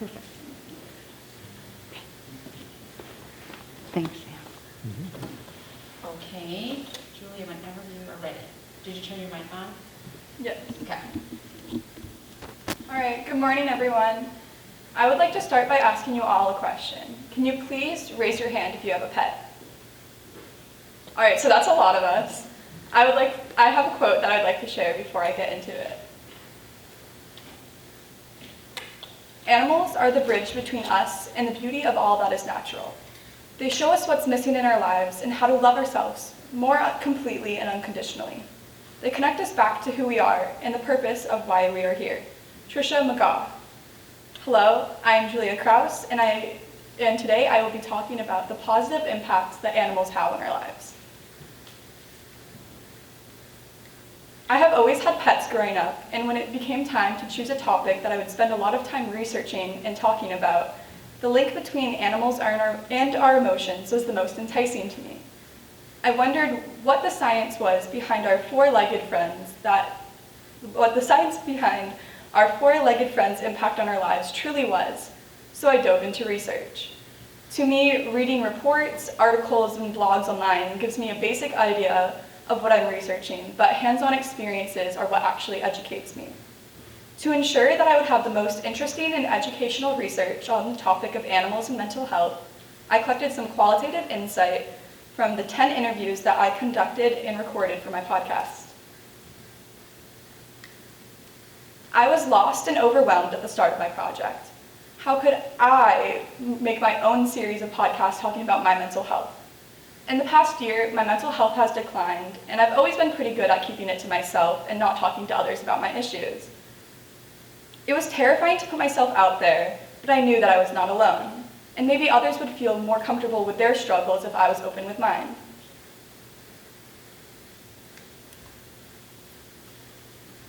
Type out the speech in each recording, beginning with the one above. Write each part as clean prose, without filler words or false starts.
Perfect. Thanks, Sam. Okay, Julia, whenever you are ready. Did you turn your mic on? Yes. Okay. All right, good morning, everyone. I would like to start by asking you all a question. Can you please raise your hand if you have a pet? All right, so that's a lot of us. I have a quote that I'd like to share before I get into it. Animals are the bridge between us and the beauty of all that is natural. They show us what's missing in our lives and how to love ourselves more completely and unconditionally. They connect us back to who we are and the purpose of why we are here. Trisha McGaugh. Hello, I'm Julia Krause, and today I will be talking about the positive impacts that animals have on our lives. I have always had pets growing up, and when it became time to choose a topic that I would spend a lot of time researching and talking about, the link between animals and our emotions was the most enticing to me. I wondered what the science was behind our four-legged friends' impact on our lives truly was, so I dove into research. To me, reading reports, articles, and blogs online gives me a basic idea of what I'm researching, but hands-on experiences are what actually educates me. To ensure that I would have the most interesting and educational research on the topic of animals and mental health, I collected some qualitative insight from the 10 interviews that I conducted and recorded for my podcast. I was lost and overwhelmed at the start of my project. How could I make my own series of podcasts talking about my mental health? In the past year, my mental health has declined, and I've always been pretty good at keeping it to myself and not talking to others about my issues. It was terrifying to put myself out there, but I knew that I was not alone, and maybe others would feel more comfortable with their struggles if I was open with mine.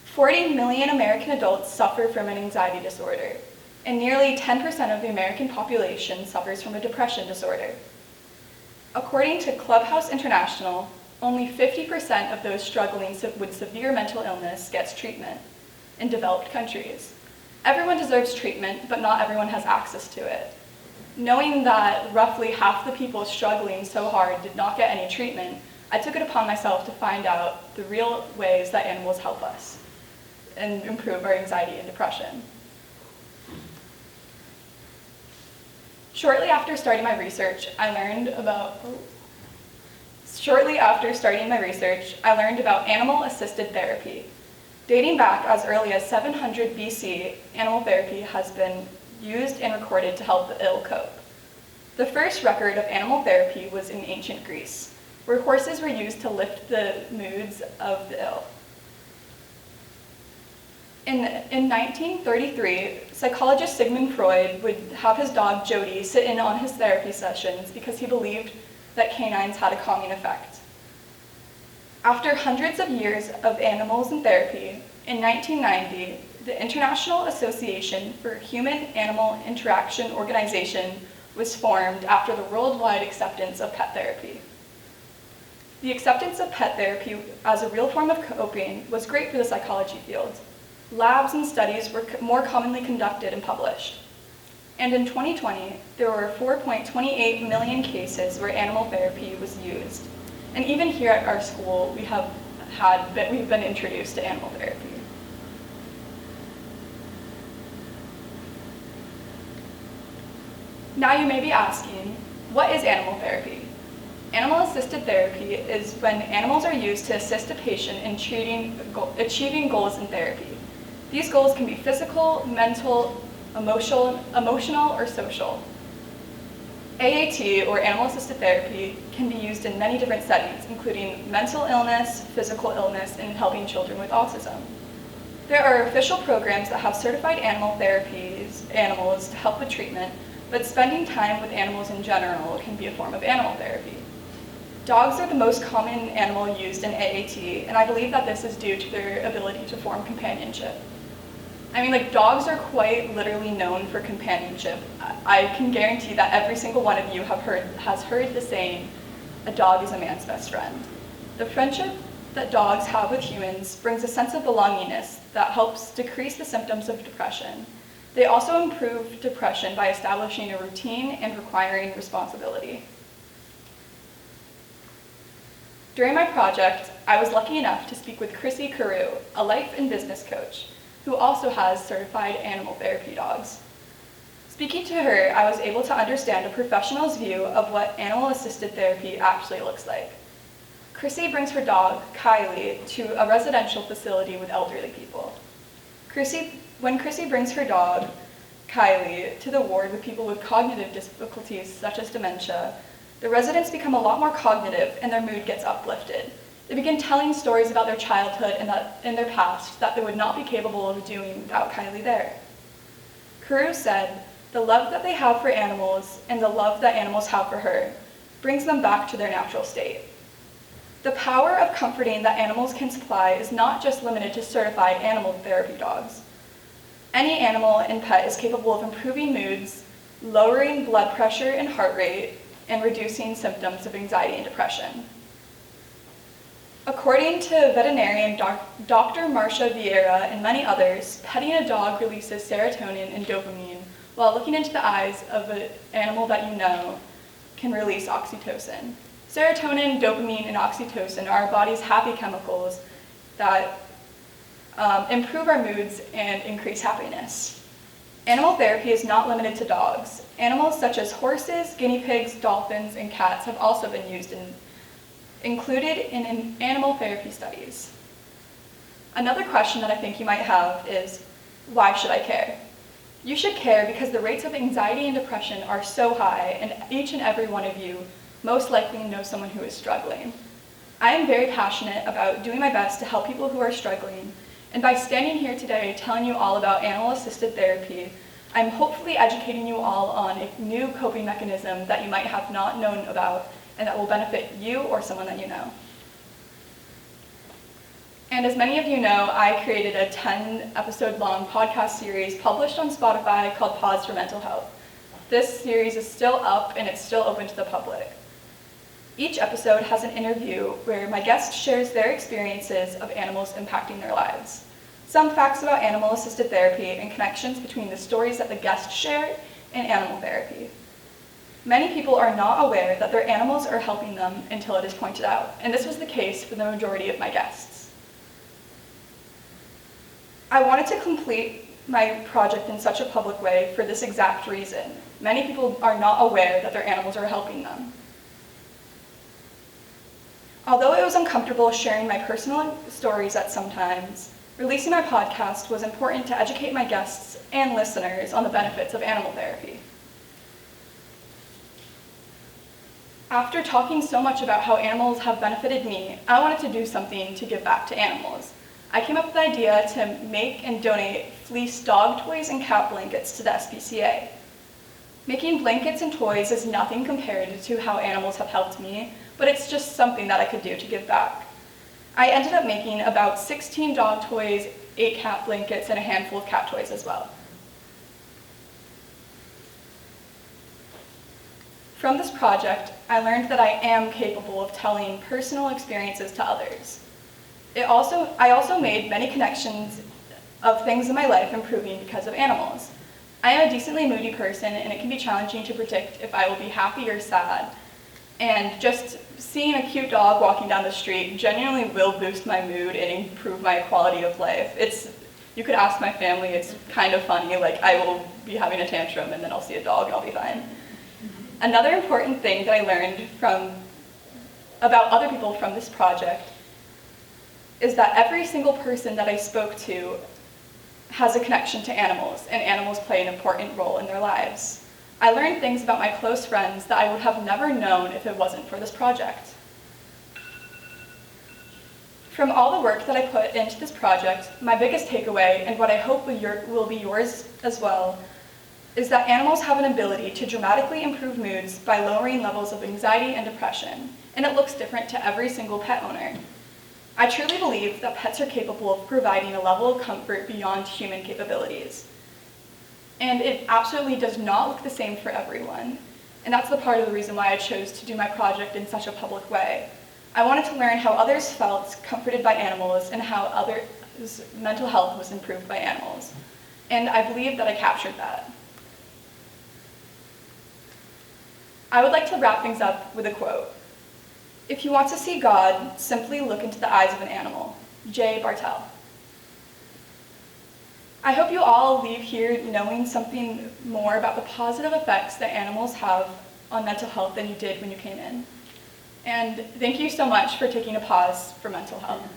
"40 million American adults suffer from an anxiety disorder, and nearly 10% of the American population suffers from a depression disorder. According to Clubhouse International, only 50% of those struggling with severe mental illness gets treatment in developed countries. Everyone deserves treatment, but not everyone has access to it. Knowing that roughly half the people struggling so hard did not get any treatment, I took it upon myself to find out the real ways that animals help us and improve our anxiety and depression. Shortly after starting my research, I learned about animal-assisted therapy. Dating back as early as 700 BC, animal therapy has been used and recorded to help the ill cope. The first record of animal therapy was in ancient Greece, where horses were used to lift the moods of the ill. In 1933, psychologist Sigmund Freud would have his dog Jody sit in on his therapy sessions because he believed that canines had a calming effect. After hundreds of years of animals in therapy, in 1990, the International Association for Human-Animal Interaction Organization was formed after the worldwide acceptance of pet therapy. The acceptance of pet therapy as a real form of coping was great for the psychology field. Labs and studies were more commonly conducted and published. And in 2020, there were 4.28 million cases where animal therapy was used. And even here at our school, we've been introduced to animal therapy. Now you may be asking, what is animal therapy? Animal-assisted therapy is when animals are used to assist a patient in achieving goals in therapy. These goals can be physical, mental, emotional, or social. AAT, or animal-assisted therapy, can be used in many different settings, including mental illness, physical illness, and helping children with autism. There are official programs that have certified animals to help with treatment, but spending time with animals in general can be a form of animal therapy. Dogs are the most common animal used in AAT, and I believe that this is due to their ability to form companionship. Dogs are quite literally known for companionship. I can guarantee that every single one of you has heard the saying, "A dog is a man's best friend." The friendship that dogs have with humans brings a sense of belongingness that helps decrease the symptoms of depression. They also improve depression by establishing a routine and requiring responsibility. During my project, I was lucky enough to speak with Chrissy Carew, a life and business coach, who also has certified animal therapy dogs. Speaking to her, I was able to understand a professional's view of what animal-assisted therapy actually looks like. Chrissy brings her dog, Kylie, to a residential facility with elderly people. When Chrissy brings her dog, Kylie, to the ward with people with cognitive difficulties such as dementia, the residents become a lot more cognitive and their mood gets uplifted. They begin telling stories about their childhood and their past that they would not be capable of doing without Kylie there. Carew said, "The love that they have for animals and the love that animals have for her brings them back to their natural state." The power of comforting that animals can supply is not just limited to certified animal therapy dogs. Any animal and pet is capable of improving moods, lowering blood pressure and heart rate, and reducing symptoms of anxiety and depression. According to veterinarian Dr. Marcia Vieira and many others, petting a dog releases serotonin and dopamine, while looking into the eyes of an animal that you know can release oxytocin. Serotonin, dopamine, and oxytocin are our body's happy chemicals that improve our moods and increase happiness. Animal therapy is not limited to dogs. Animals such as horses, guinea pigs, dolphins, and cats have also been included in animal therapy studies. Another question that I think you might have is, why should I care? You should care because the rates of anxiety and depression are so high, and each and every one of you most likely know someone who is struggling. I am very passionate about doing my best to help people who are struggling, and by standing here today telling you all about animal-assisted therapy, I'm hopefully educating you all on a new coping mechanism that you might have not known about and that will benefit you or someone that you know. And as many of you know, I created a 10-episode-long podcast series published on Spotify called Pause for Mental Health. This series is still up and it's still open to the public. Each episode has an interview where my guest shares their experiences of animals impacting their lives. Some facts about animal-assisted therapy and connections between the stories that the guests share and animal therapy. Many people are not aware that their animals are helping them until it is pointed out, and this was the case for the majority of my guests. I wanted to complete my project in such a public way for this exact reason. Many people are not aware that their animals are helping them. Although it was uncomfortable sharing my personal stories at some times, releasing my podcast was important to educate my guests and listeners on the benefits of animal therapy. After talking so much about how animals have benefited me, I wanted to do something to give back to animals. I came up with the idea to make and donate fleece dog toys and cat blankets to the SPCA. Making blankets and toys is nothing compared to how animals have helped me, but it's just something that I could do to give back. I ended up making about 16 dog toys, 8 cat blankets, and a handful of cat toys as well. From this project, I learned that I am capable of telling personal experiences to others. I also made many connections of things in my life improving because of animals. I am a decently moody person, and it can be challenging to predict if I will be happy or sad. And just seeing a cute dog walking down the street genuinely will boost my mood and improve my quality of life. You could ask my family, it's kind of funny, like I will be having a tantrum and then I'll see a dog and I'll be fine. Another important thing that I learned about other people from this project is that every single person that I spoke to has a connection to animals, and animals play an important role in their lives. I learned things about my close friends that I would have never known if it wasn't for this project. From all the work that I put into this project, my biggest takeaway, and what I hope will be yours as well, is that animals have an ability to dramatically improve moods by lowering levels of anxiety and depression, and it looks different to every single pet owner. I truly believe that pets are capable of providing a level of comfort beyond human capabilities. And it absolutely does not look the same for everyone. And that's the part of the reason why I chose to do my project in such a public way. I wanted to learn how others felt comforted by animals and how others' mental health was improved by animals. And I believe that I captured that. I would like to wrap things up with a quote. If you want to see God, simply look into the eyes of an animal. J. Bartel. I hope you all leave here knowing something more about the positive effects that animals have on mental health than you did when you came in. And thank you so much for taking a pause for mental health.